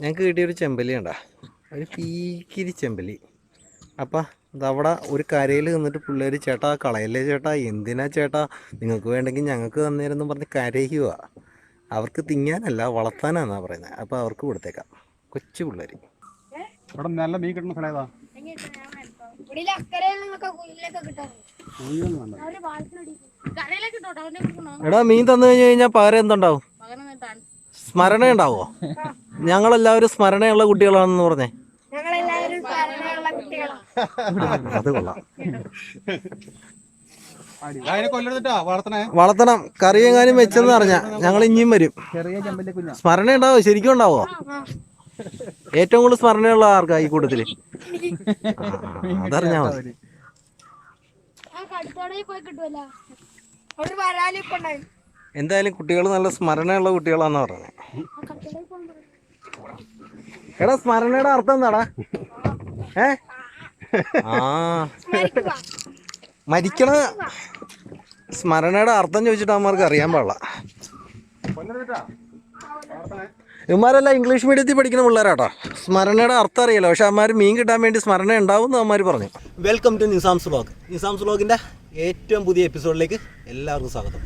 ഞങ്ങൾക്ക് കിട്ടിയൊരു ചെമ്പല്ലി ഉണ്ടാ, ഒരു പീക്കിരി ചെമ്പല്ലി. അപ്പം ഇതവിടെ ഒരു കരയിൽ നിന്നിട്ട് പിള്ളേർ ചേട്ടാ കളയല്ലേ ചേട്ടാ, എന്തിനാ ചേട്ടാ, നിങ്ങൾക്ക് വേണ്ടെങ്കിൽ ഞങ്ങൾക്ക് തന്നേരെന്ന് പറഞ്ഞ് കരയുക. അവർക്ക് തിന്നാനല്ല വളർത്താനാന്നാ പറയുന്നത്. അപ്പോൾ അവർക്ക് കൊടുത്തേക്കാം. കൊച്ചു പിള്ളേർ. ഇവിടെ നല്ല മീൻ കിട്ടുന്ന സ്ഥലം ഏതാ? എടാ മീൻ തന്നു കഴിഞ്ഞു കഴിഞ്ഞാൽ പകരം എന്തുണ്ടാവും? സ്മരണ ഉണ്ടാവോ? ഞങ്ങളെല്ലാവരും സ്മരണയുള്ള കുട്ടികളാണെന്ന് പറഞ്ഞേ. അത് കൊള്ളാം. വളർത്തണം. കറിയെങ്ങാനും വെച്ചെന്ന് പറഞ്ഞാ ഞങ്ങൾ ഇനിയും വരും. സ്മരണ ഉണ്ടാവോ? ശരിക്കും ഉണ്ടാവോ? ഏറ്റവും കൂടുതൽ സ്മരണയുള്ള ആർക്കാ ഈ കൂട്ടത്തില്? അതറിഞ്ഞാ മതി. എന്തായാലും കുട്ടികൾ നല്ല സ്മരണയുള്ള കുട്ടികളാന്ന് പറഞ്ഞത്. എടാ സ്മരണയുടെ അർത്ഥം എന്താടാ? മരിക്കണ സ്മരണയുടെ അർത്ഥം ചോദിച്ചിട്ട് അവന്മാർക്ക് അറിയാൻ പാടില്ല. ഇവന്മാരെല്ലാം ഇംഗ്ലീഷ് മീഡിയത്തിൽ പഠിക്കുന്ന പിള്ളേരാട്ടോ. സ്മരണയുടെ അർത്ഥം അറിയില്ല, പക്ഷെ അവന്മാർ മീൻ കിട്ടാൻ വേണ്ടി സ്മരണ ഉണ്ടാവും എന്ന് അവന്മാർ പറഞ്ഞു. Welcome to Nizam's vlog. Nizam's വ്ളോഗിൻ്റെ ഏറ്റവും പുതിയ എപ്പിസോഡിലേക്ക് എല്ലാവർക്കും സ്വാഗതം.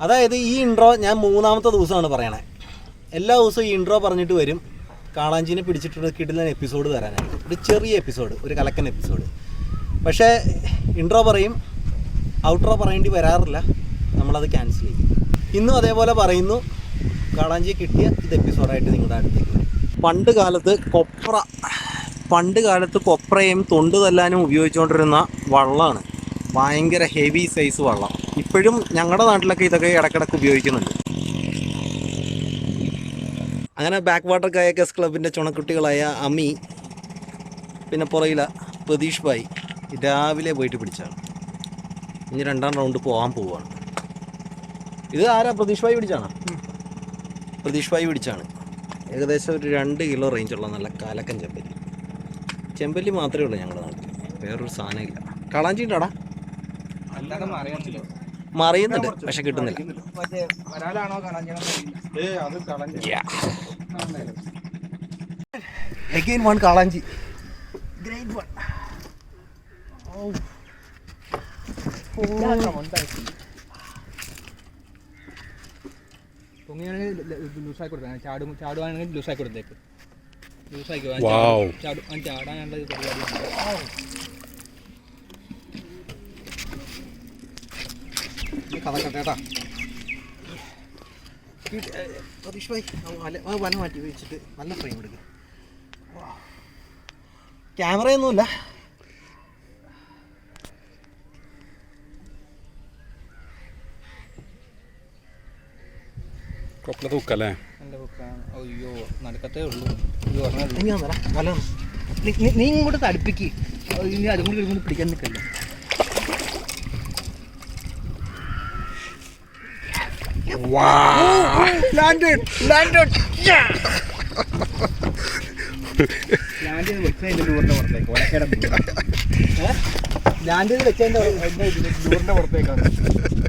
അതായത് ഈ ഇൻട്രോ ഞാൻ 3-ാമത്തെ ദിവസമാണ് പറയണേ. എല്ലാ ദിവസവും ഈ ഇൻട്രോ പറഞ്ഞിട്ട് വരും. കാളാഞ്ചിനെ പിടിച്ചിട്ട് കിടിലൻ എപ്പിസോഡ് തരാനായിട്ട്, ഒരു ചെറിയ എപ്പിസോഡ്, ഒരു കലക്കൻ എപ്പിസോഡ്. പക്ഷേ ഇൻട്രോ പറയും, ഔട്ട്രോ പറയേണ്ടി വരാറില്ല. നമ്മളത് ക്യാൻസൽ ചെയ്യും. ഇന്നും അതേപോലെ പറയുന്നു. കാളാഞ്ചിയെ കിട്ടിയ ഇത് എപ്പിസോഡായിട്ട് നിങ്ങളുടെ അടുത്തേക്ക്. പണ്ട് കാലത്ത് കൊപ്രയും തൊണ്ട് തല്ലാനും ഉപയോഗിച്ചുകൊണ്ടിരുന്ന വള്ളമാണ്. ഭയങ്കര ഹെവി സൈസ് വള്ളം. ഇപ്പോഴും ഞങ്ങളുടെ നാട്ടിലൊക്കെ ഇതൊക്കെ ഇടയ്ക്കിടയ്ക്ക് ഉപയോഗിക്കുന്നുണ്ട്. അങ്ങനെ ബാക്ക് വാട്ടർ കയാക്കേഴ്സ് ക്ലബിൻ്റെ ചുണക്കുട്ടികളായ അമ്മി, പിന്നെ പുറയില പ്രതീഷ് ഭായി രാവിലെ പോയിട്ട് പിടിച്ചാണ്. ഇനി 2ാം റൗണ്ട് പോകാൻ പോവുകയാണ്. ഇത് ആരാ? പ്രതീഷ് ഭായി പിടിച്ചാണ്. പ്രതീഷ് ഭായി പിടിച്ചാണ്. ഏകദേശം ഒരു 2 കിലോ റേഞ്ചുള്ള നല്ല കാലക്കൻ ചെമ്പല്ലി മാത്രമേ ഉള്ളൂ ഞങ്ങളുടെ നാട്ടിൽ. വേറൊരു സാധനം ഇല്ല. കളാഞ്ചി ഉണ്ടോടാ? മറിയുന്നുണ്ട്, പക്ഷെ കിട്ടുന്നില്ല. Again one കാളാഞ്ചി. Great one. Oh. ലൂസായി കൊടുത്തേ, ചാടുവാണെങ്കിൽ ലൂസായി കൊടുത്തേക്ക്. ലൂസാക്കി ചാടാനുള്ള പരിപാടി. കഥക്കട്ടേട്ടാ പ്രതീഷ് ഭായി വല മാറ്റി വെച്ചിട്ട് നല്ല ഫ്രെയിം എടുക്കുക. ക്യാമറയൊന്നുമില്ല. തൂക്കല്ലേ? അയ്യോ നടക്കത്തേ ഉള്ളൂ. വല നീ ഇങ്ങോട്ട് തടുപ്പിക്ക്. ഇനി അതും കൂടി ഇങ്ങോട്ട് പിടിക്കാൻ നിൽക്കല്ല.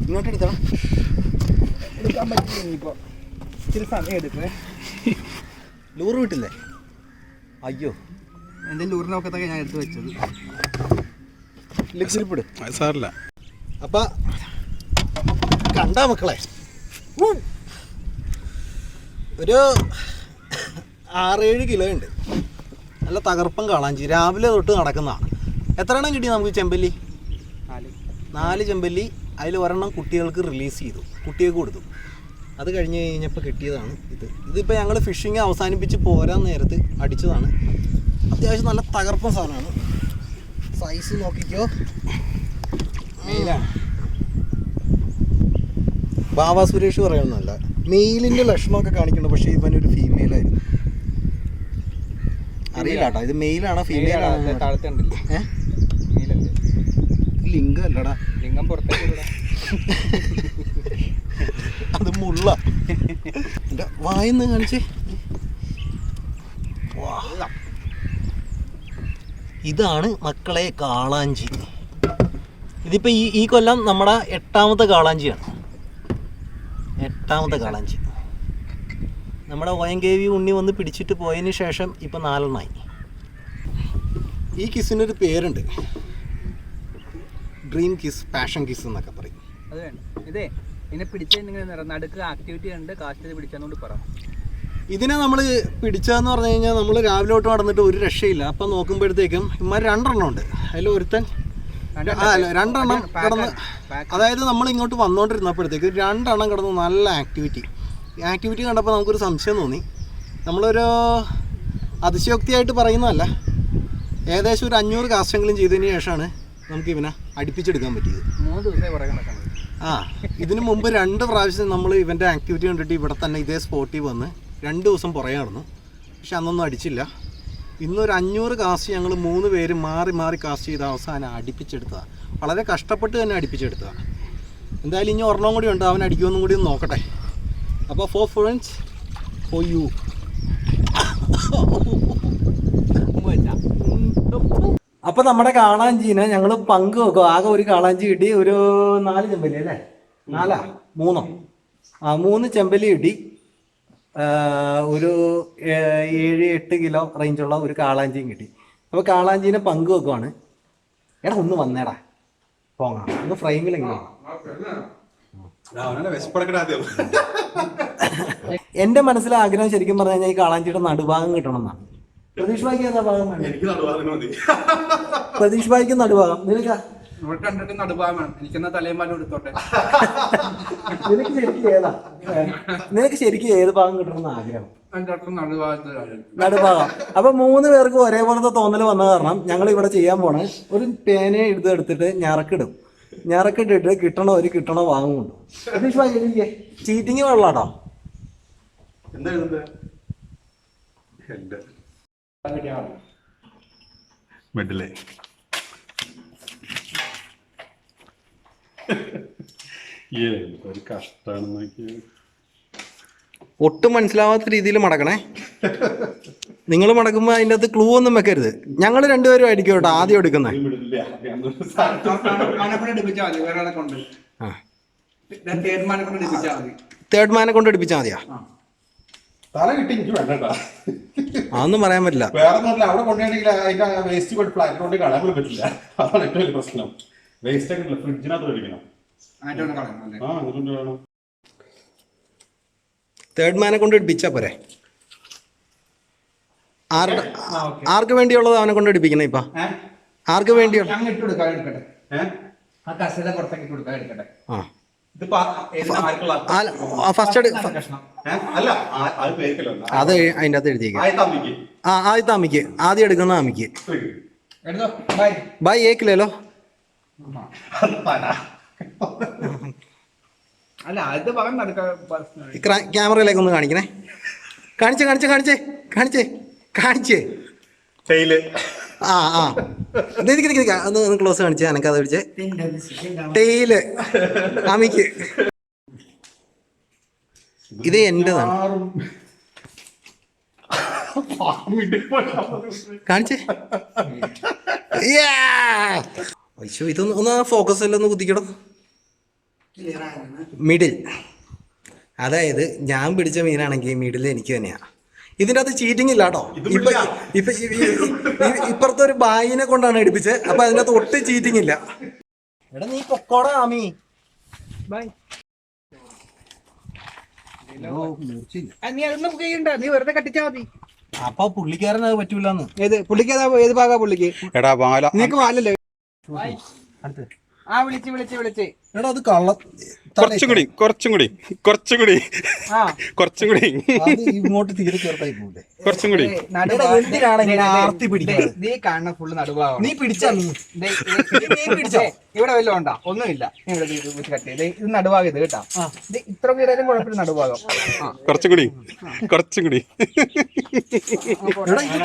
ഇങ്ങോട്ട് എടുത്തണം. എടുക്കാൻ പറ്റില്ല. ഇപ്പൊ ഇച്ചിരി സമയം എടുക്കേ. ലൂറ് വിട്ടില്ലേ? അയ്യോ, എൻ്റെ ലൂറിൻ്റെ ഒക്കത്തൊക്കെ ഞാൻ എടുത്ത് വെച്ചത്. ലിപ്സിൽപ്പെടും സാറില്ല. അപ്പം കണ്ടാ മക്കളെ, ഒരു 6-7 കിലോ ഉണ്ട്. നല്ല തകർപ്പം കാളാഞ്ചി. രാവിലെ തൊട്ട് നടക്കുന്നതാണ്. എത്ര എണ്ണം കിട്ടി നമുക്ക് ചെമ്പല്ലി? 4 ചെമ്പല്ലി. അതിൽ 1 കുട്ടികൾക്ക് റിലീസ് ചെയ്തു, കുട്ടികൾക്ക് കൊടുത്തു. അത് കഴിഞ്ഞ് കഴിഞ്ഞപ്പോൾ കിട്ടിയതാണ് ഇത്. ഇതിപ്പോൾ ഞങ്ങൾ ഫിഷിങ് അവസാനിപ്പിച്ച് പോരാൻ നേരത്ത് അടിച്ചതാണ്. അത്യാവശ്യം നല്ല തകർപ്പൻ സാധനമാണ്. സൈസ് നോക്കിക്കോ. മെയിലാണ്. ബാബ സുരേഷ് പറയുന്നതല്ല, മെയിലിൻ്റെ ലക്ഷണമൊക്കെ കാണിക്കുന്നുണ്ട്. പക്ഷേ ഇവനൊരു ഫീമെയിലായിരുന്നു. അറിയില്ല കേട്ടോ, ഇത് മെയിലാണോ ഫീമെയിലാണോ? താഴത്തെ ഉണ്ടല്ലേ? ലിംഗം അല്ലടാ, ലിംഗം പുറത്തേക്ക്. അത് മുള്ള. എൻ്റെ വായിന്ന് കാണിച്ചേ. ഇതാണ് മക്കളെ കാളാഞ്ചി. ഇതിപ്പോൾ ഈ കൊല്ലം നമ്മുടെ 8ാമത്തെ കാളാഞ്ചിയാണ്. 8ാമത്തെ കാളാഞ്ചി. നമ്മുടെ ONKV ഉണ്ണി വന്ന് പിടിച്ചിട്ട് പോയതിന് ശേഷം ഇപ്പം 4 എണ്ണമായി. ഈ കിസ്സിനൊരു പേരുണ്ട്, ഡ്രീം കിസ്, പാഷൻ കിസ് എന്നൊക്കെ പറയും. അത് വേണ്ട, ഇതേ ഇതിനെ പിടിച്ചെങ്ങനെ നടുക്ക് ആക്ടിവിറ്റി ഉണ്ട്, കാസ്റ്റ് പിടിച്ചെന്നുകൊണ്ട് പറ. ഇതിനെ നമ്മൾ പിടിച്ചതെന്ന് പറഞ്ഞു കഴിഞ്ഞാൽ നമ്മൾ രാവിലെ തൊട്ട് നടന്നിട്ട് ഒരു രക്ഷയില്ല. അപ്പം നോക്കുമ്പോഴത്തേക്കും ഇമാർ 2 എണ്ണം ഉണ്ട്. അതിൽ ഒരുത്തൻ 2 എണ്ണം കിടന്ന്, അതായത് നമ്മൾ ഇങ്ങോട്ട് വന്നുകൊണ്ടിരുന്നപ്പോഴത്തേക്ക് 2 എണ്ണം കിടന്ന് നല്ല ആക്ടിവിറ്റി കണ്ടപ്പോൾ നമുക്കൊരു സംശയം തോന്നി. നമ്മളൊരു അതിശയോക്തിയായിട്ട് പറയുന്നതല്ല, ഏകദേശം ഒരു 500 കാസ്റ്റെങ്കിലും ചെയ്തതിന് ശേഷമാണ് നമുക്ക് ഇവനെ അടുപ്പിച്ചെടുക്കാൻ പറ്റിയത്. 3 ദിവസമായി പറയുന്നത്. ഇതിന് മുമ്പ് 2 പ്രാവശ്യം നമ്മൾ ഇവൻ്റെ ആക്ടിവിറ്റി കണ്ടിട്ട് ഇവിടെ തന്നെ ഇതേ സ്പോട്ടിൽ വന്ന് 2 ദിവസം പുറകെ നടന്നു. പക്ഷെ അന്നൊന്നും അടിച്ചില്ല. ഇന്നൊരു 500 കാസ്റ്റ് ഞങ്ങൾ 3 പേര് മാറി മാറി കാസ്റ്റ് ചെയ്ത അവസാനം അടുപ്പിച്ചെടുത്തതാണ്. വളരെ കഷ്ടപ്പെട്ട് തന്നെ അടുപ്പിച്ചെടുത്തതാണ്. എന്തായാലും ഇനി ഒരെണ്ണം കൂടി ഉണ്ട്, അവൻ അടിക്കുമെന്നും കൂടി ഒന്ന് നോക്കട്ടെ. അപ്പോൾ ഫോർ ഫ്രണ്ട്സ് ഫോർ യു. അപ്പോൾ നമ്മുടെ കാളാഞ്ചീനെ ഞങ്ങൾ പങ്ക് വെക്കും. ആകെ ഒരു കാളാഞ്ചി കിട്ടി, ഒരു 4 ചെമ്പല്ലി അല്ലേ, 3 3 ചെമ്പല്ലി കിട്ടി. ഒരു 7-8 കിലോ റേഞ്ചുള്ള ഒരു കാളാഞ്ചിയും കിട്ടി. അപ്പോൾ കാളാഞ്ചീനെ പങ്ക് വെക്കുവാണ്. എടാ ഒന്ന് വന്നേടാ, പോങ്ങാം ഒന്ന് ഫ്രെയിമിലെങ്കിലും. എൻ്റെ മനസ്സിലെ ആഗ്രഹം ശരിക്കും പറഞ്ഞു കഴിഞ്ഞാൽ ഈ കാളാഞ്ചിയുടെ നടുഭാഗം കിട്ടണം എന്നാണ്. പ്രതീഷ് ഭായിക്ക് ഏതാ ഭാഗം വേണം? പ്രതീഷ് ഭായിക്ക് നടുഭാഗം. നിനക്ക് നിനക്ക് ശരിക്കും ഏത് ഭാഗം കിട്ടണമെന്ന് ആഗ്രഹം? നടുഭാഗം. അപ്പൊ 3 പേർക്ക് ഒരേപോലത്തെ തോന്നൽ വന്ന കാരണം ഞങ്ങൾ ഇവിടെ ചെയ്യാൻ പോണേ, ഒരു പേനയെ എടുത്തിട്ട് ഞറക്കിട്ടിട്ട് കിട്ടണ വാങ്ങുന്നുണ്ട്. പ്രതീഷ് ഭായി എനിക്ക് ചീറ്റിങ് വെള്ളാട്ടോ. ബെഡിലെ ഒരു കഷ്ടാണെന്ന് നോക്കിയത്. ഒട്ടും മനസ്സിലാവാത്ത രീതിയിൽ മടക്കണേ. നിങ്ങൾ മടക്കുമ്പോൾ അതിൻ്റെ അകത്ത് ക്ലൂ ഒന്നും വെക്കരുത്. ഞങ്ങൾ 2 പേരും ആയിരിക്കും കേട്ടോ ആദ്യം എടുക്കുന്നത്. തേർഡ് മാനെ കൊണ്ട് എടുപ്പിച്ചാൽ മതിയാ? തല കിട്ടി എനിക്ക് വേണ്ട, അതൊന്നും പറയാൻ പറ്റില്ല. വേറെ ഒന്നുമില്ല. അവിടെ കൊണ്ടുപോയി അതിന്റെ വേസ്റ്റ് കൊണ്ട് ഫ്ലാറ്റ് കൊണ്ട് കളയാൻ പറ്റില്ല. അതാണ് ഏറ്റവും വലിയ പ്രശ്നം. വേസ്റ്റ് ഒക്കെ ഫ്രിഡ്ജിനകത്ത് മേടിക്കണം. തേർഡ് മാനെ കൊണ്ട് എടുപ്പിച്ചാ പോരെ? ആർക്ക് വേണ്ടിയുള്ളത് അവനെ കൊണ്ട് എടുപ്പിക്കണേ? ഇപ്പൊ ആർക്ക് വേണ്ടിയുള്ള? ഫസ്റ്റ് അത് അതിൻ്റെ അകത്ത് എഴുതിയേക്കാം. ആദ്യത്തെ അമ്മിക്ക്, ആദ്യം എടുക്കുന്ന അമ്മിക്ക്. ബൈ ഏക്കില്ലല്ലോ. ക്യാമറയിലേക്ക് ഒന്ന് കാണിക്കണേ. കാണിച്ചേ. ഒന്ന് ക്ലോസ് കാണിച്ചേ. എനക്കത് പിടിച്ചേ. ടെയില് അമിക്ക്. ഇത് എന്റേതാണ്. കാണിച്ചേ. അയ്യോ, ഇതൊന്ന് ഒന്ന് ഫോക്കസ് എല്ലാം ഒന്ന് കുത്തിക്കണം. മിഡിൽ, അതായത് ഞാൻ പിടിച്ച മീനാണെങ്കിൽ മിഡിൽ എനിക്ക് തന്നെയാണ്. ഇതിൻ്റെ അകത്ത് ചീറ്റിംഗ് ഇല്ല കേട്ടോ. ഇപ്പുറത്തെ ഒരു ബായിനെ കൊണ്ടാണ് എടുപ്പിച്ചത്. അപ്പൊ അതിൻ്റെ അകത്ത് ഒട്ടും ചീറ്റിംഗ് ഇല്ല. എടാ നീ പൊക്കോടാ ആമി. ബൈ. നീ വെറുതെ കട്ടിച്ചാ മതി. അപ്പൊ പുള്ളിക്കാരൻ അത് പറ്റൂലെന്ന്. ഏത് ഭാഗ പുള്ളിക്ക്? എടാ പാല നിനക്ക് പാലല്ലേ? അടുത്ത് വിളിച്ച് എടാ അത് കള്ളം. കുറച്ചും കൂടി ഇങ്ങോട്ട് തീരെ ചേർത്തായി പോകൂലേ? കുറച്ചും കൂടി. നീ കാണുന്ന ഫുള്ള് നടുഭാഗം. നീ പിടിച്ചാ ഇവിടെ വല്ലതും ഉണ്ടാ? ഒന്നുമില്ല. കട്ട് ചെയ്ത് ഇത് നടുഭാഗം. ഇത് കേട്ടാ, ഇത് ഇത്ര വീടായാലും കുഴപ്പമില്ല. നടുഭാഗം കുറച്ചും കൂടി.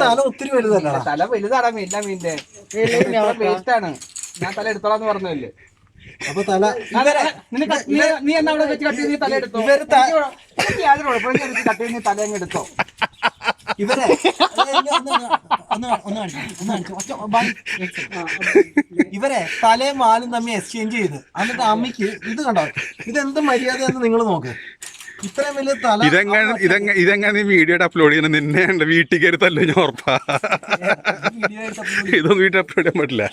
തല ഒത്തിരി വലുതല്ല. തല വലുതാണ് എല്ലാ മീനിന്റെ. വേസ്റ്റ് ആണ്. ഞാൻ തല എടുത്തോളാന്ന് പറഞ്ഞല്ലേ. അപ്പൊ തല നീ എന്നാ അവിടെ വെച്ച് കട്ട് ചെയ്ത് നീ തല എടുത്തോ. യാതൊരു കുഴപ്പമില്ല. കട്ട് ചെയ്ത് നീ തല അങ്ങ് എടുത്തോ. ഇവരെ തലയും വാലും തമ്മിൽ എക്സ്ചേഞ്ച് ചെയ്ത് എന്നിട്ട് അമ്മയ്ക്ക് ഇത് കണ്ടോ, ഇതെന്ത് മര്യാദയെന്ന് നിങ്ങൾ നോക്ക്. ഇത്രയും വലിയ തല ഇതെങ്ങനെ നീ വീഡിയോ അപ്ലോഡ് ചെയ്യണം? നിന്നെ ഉണ്ട് വീട്ടിൽ കയറി തല്ലോ ഞാൻ ഉറപ്പാ. ഇതൊന്നും വീട്ടിൽ അപ്ലോഡ് ചെയ്യാൻ പറ്റില്ല.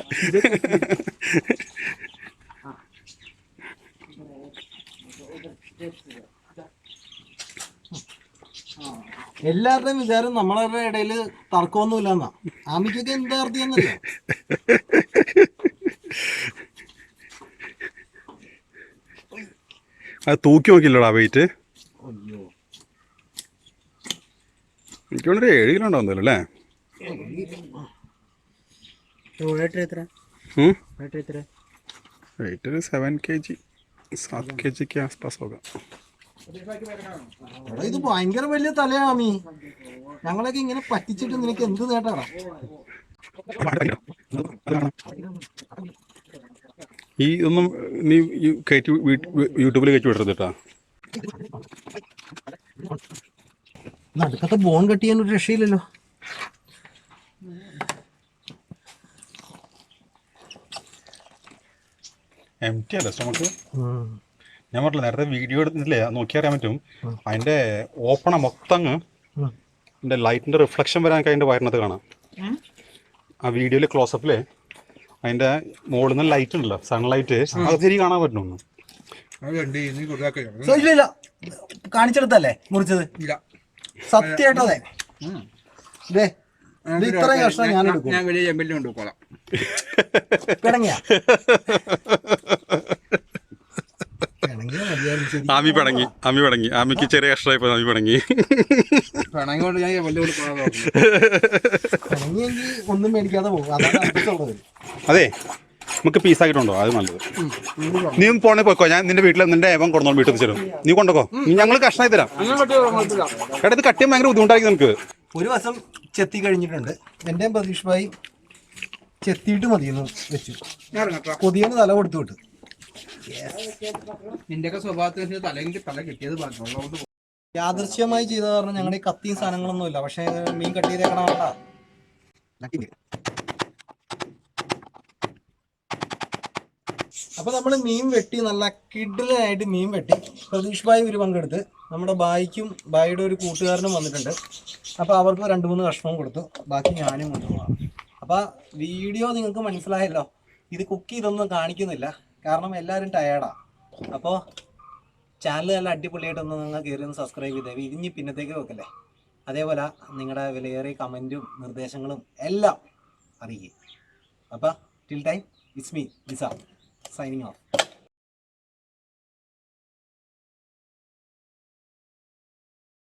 എല്ലാവരുടെയും വിചാരം നമ്മളുടെ ഇടയിൽ തർക്കമൊന്നുമില്ല എന്നാ. ആമിക്കൊക്കെ എന്താ അർത്ഥിയെന്നറിയാം. അത് തൂക്കി നോക്കില്ലോടാ വെയിറ്റ്. എനിക്ക് വേണ്ടി 7 കിലോ ഉണ്ടാവുന്നല്ലോ അല്ലേ? വെയിറ്റ് ഒരു 7 kg 7 kg के आसपास होगा. ഇത് ഭയങ്കര വലിയ തലയാമി. ഞങ്ങളൊക്കെ ഇങ്ങനെ പറ്റിച്ചിട്ട് നിനക്ക് എന്ത് നേട്ടാടാ? ഈ ഒന്നും നീ കയറ്റി യൂട്യൂബിൽ കയറ്റി വിടരുത് കേട്ടാ. നടുക്കത്തെ ബോൺ കട്ട് ചെയ്യാൻ ഒരു രക്ഷയില്ലല്ലോ. എംറ്റി അല്ലേ സ്റ്റൊമക്ക്? ഞാൻ പറഞ്ഞില്ല നേരത്തെ വീഡിയോ എടുത്തില്ലേ, നോക്കിയറിയാൻ പറ്റും. അതിന്റെ ഓപ്പണ മൊത്തം അതിന്റെ ലൈറ്റിന്റെ റിഫ്ലക്ഷൻ വരാനൊക്കെ അതിന്റെ വയറിനകത്ത് കാണാം. ആ വീഡിയോയില് ക്ലോസപ്പില് അതിന്റെ മുകളിൽ നിന്ന് ലൈറ്റ് ഉണ്ടല്ലോ, സൺലൈറ്റ്, അത് ശരി കാണാൻ പറ്റുന്നു. ഇല്ല കാണിച്ചെടുത്തല്ലേ മുറിച്ചത്? സത്യമായിട്ടോ അതെ. ഇത്രയും കഷ്ടം ഞാൻ എടുക്കും. ഞാൻ വലിയ ചെമ്പല്ലും കൊണ്ടുപോകാം. പിണങ്ങിയ ആമി പിണങ്ങി. ആമിക്ക് ചെറിയ കഷ്ടമായിപ്പോ ആമി പിണങ്ങി. പിണങ്ങോണ്ട് ഞാൻ വലിയ പിണങ്ങിയെങ്കിൽ ഒന്നും മേടിക്കാതെ പോകും. അതാണ്. അതെ, നമുക്ക് പീസാക്കിട്ടുണ്ടോ? അത് നല്ലത്. നീ പോണേ പോയിക്കോ, ഞാൻ നിന്റെ വീട്ടിൽ നിന്റെ ഏവൻ കൊണ്ടോ വീട്ടിൽ തരും. നീ കൊണ്ടോക്കോ, ഞങ്ങൾ കഷ്ണമായി തരാം. എടാ ഇത് കട്ട് ചെയ്യാൻ ഭയങ്കര ബുദ്ധിമുട്ടായിരിക്കും നമുക്ക്. ഒരു വശം ചെത്തി കഴിഞ്ഞിട്ടുണ്ട്. എന്റെയും പ്രതീക്ഷ ഭായി ചെത്തിയിട്ട് മതിയെന്ന് വെച്ചു. കൊതിയന് തല കൊടുത്തു വിട്ടു. നിന്റെയൊക്കെ സ്വഭാവത്തിന് തല കിട്ടിയത് പറഞ്ഞോളൂ. യാദൃശ്യമായി ചെയ്ത കാരണം ഞങ്ങളുടെ ഈ കത്തിയും സാധനങ്ങളൊന്നും ഇല്ല. പക്ഷെ മീൻ കട്ട് ചെയ്തേക്കണം വേണ്ട. അപ്പൊ നമ്മള് മീൻ വെട്ടി നല്ല കിഡിലായിട്ട് മീൻ വെട്ടി. പ്രതീഷ് ഭായി ഒരു പങ്കെടുത്ത്, നമ്മുടെ ബായിക്കും ബായിയുടെ ഒരു കൂട്ടുകാരനും വന്നിട്ടുണ്ട്. അപ്പൊ അവർക്ക് 2-3 കഷ്ണവും കൊടുത്തു. ബാക്കി ഞാനും കൊണ്ടുപോകാം. അപ്പൊ വീഡിയോ നിങ്ങൾക്ക് മനസ്സിലായല്ലോ. ഇത് കുക്ക് ചെയ്തൊന്നും കാണിക്കുന്നില്ല, കാരണം എല്ലാവരും ടയേർഡാ. അപ്പോൾ ചാനൽ നല്ല അടിപൊളിയായിട്ടൊന്ന് നിങ്ങൾ കയറി ഒന്ന് സബ്സ്ക്രൈബ് ചെയ്തേ. ഇരിഞ്ഞ് പിന്നത്തേക്ക് വെക്കല്ലേ. അതേപോലെ നിങ്ങളുടെ വിലയേറിയ കമൻറ്റും നിർദ്ദേശങ്ങളും എല്ലാം അറിയിക്കുക. അപ്പോൾ till time it's me Nizam signing off.